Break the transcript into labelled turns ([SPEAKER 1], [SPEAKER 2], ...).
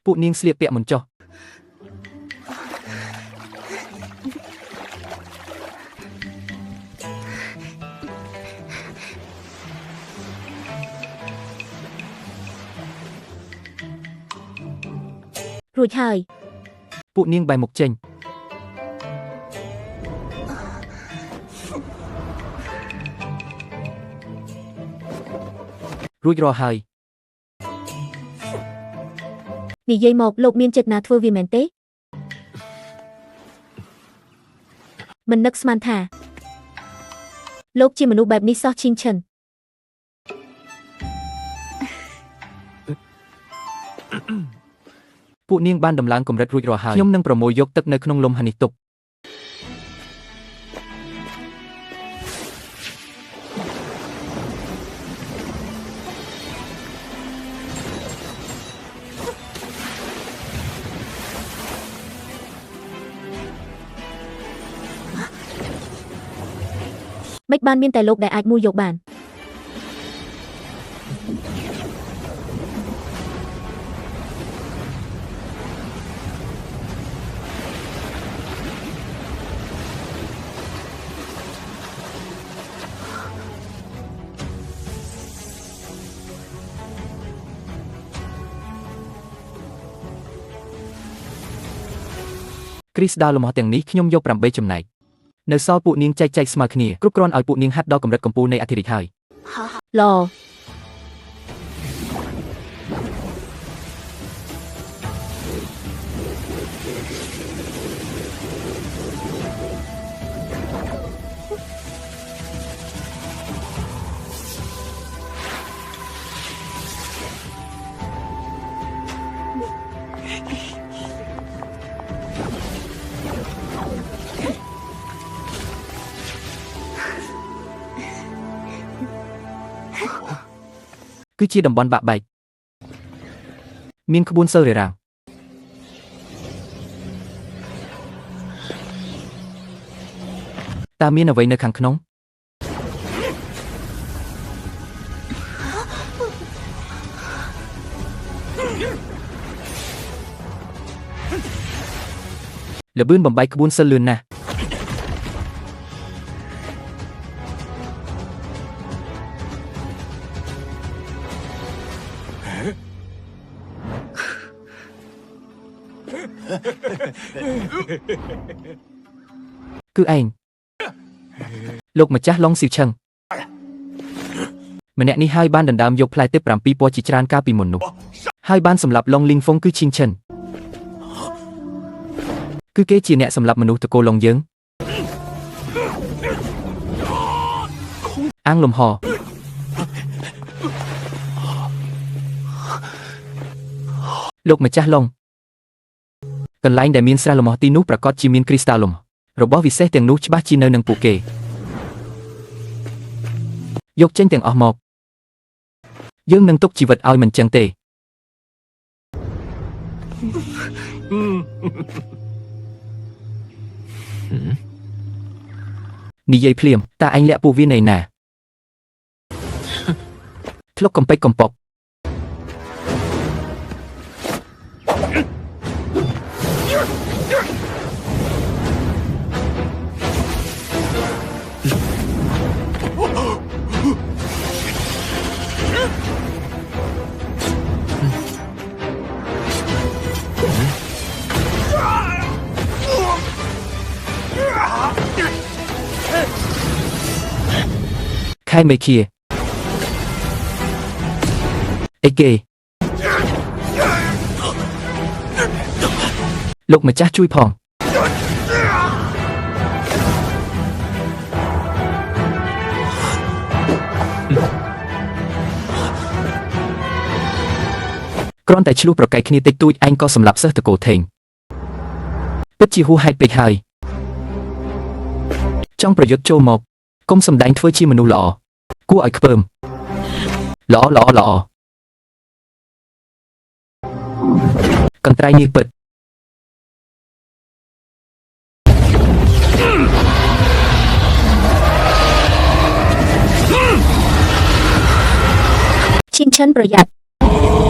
[SPEAKER 1] ពួកនាងស្លៀកពាក់មុនចុះ
[SPEAKER 2] រួចហើយ
[SPEAKER 1] ពួកនាងបែរមុខចេញរួចរាល់ហើយ
[SPEAKER 2] និយាយមកលោកមានចិត្តណាធ្វើវាមែនទេមិននឹកស្មានថាលោកជាមនុស្សបែបនេះសោះឈីងឈិន
[SPEAKER 1] ពួកនាងបានដំឡើងកម្រិតរួចរាល់ហើយខ្ញុំនឹងប្រមូលយកទឹកនៅក្នុងលំហនេះទុក
[SPEAKER 2] មិនបានមានតែលោកដែលអាចមួយយកបាន
[SPEAKER 1] គ្រីស្តាល់លំហទាំងនេះខ្ញុំយក8ចំណែកនៅសល់ពួកនាងចែកស្មើគ្នាគ្រប់គ្រាន់ឲ្យពួកនាងហាត់ដល់កម្រិតកម្ពូលនៃអធិរាជហើយគឺជាតំបន់បាក់បែកមានក្បួនសិលរារាំងតើមានអ្វីនៅខាងក្នុងល្បឿនបំបីក្បួនសិលលឿនណាស់គឺឯងលោកម្ចាស់ឡុងស៊ីវឈឹងម្នាក់នេះហើយបានដណ្ដើមយកផ្លែទិព្វ7ពណ៌ជាច្រើនកាលពីមុននោះហើយបានសម្លាប់ឡុងលីងហ្វុងគឺឈីងឈិនគឺគេជាអ្នកសម្លាប់មនុស្សតកូលឡុងយើងអាំងលំហលោកម្ចាស់ឡុងកន្លែងដែលមានស្រះលំហទីនោះប្រកាសជាមានគ្រីស្តាល់លំរបស់វិសេសទាំងនោះច្បាស់ជានៅនឹងពួកគេយកចេញទាំងអស់មកយើងនឹងទុកជីវិតឲ្យមិនចឹងទេនិយាយភ្លាមតើអញលាក់ពួកវានៅណាធ្លុកកំពេចកំពប់ខែមេឃាអីគេលោកម្ចាស់ជួយផងគ្រាន់តែឆ្លោះប្រកែកគ្នាតិចតួចឯងក៏សម្លាប់សិស្សតកូលថេងពិតជាហួសហេតុពេកហើយចង់ប្រយុទ្ធចូលមកកុំសម្ដែងធ្វើជាមនុស្សល្អគួរឲ្យខ្ពើមល្អកន្ត្រៃនេះពិត
[SPEAKER 2] ឈីងឈិនប្រយ័ត្ន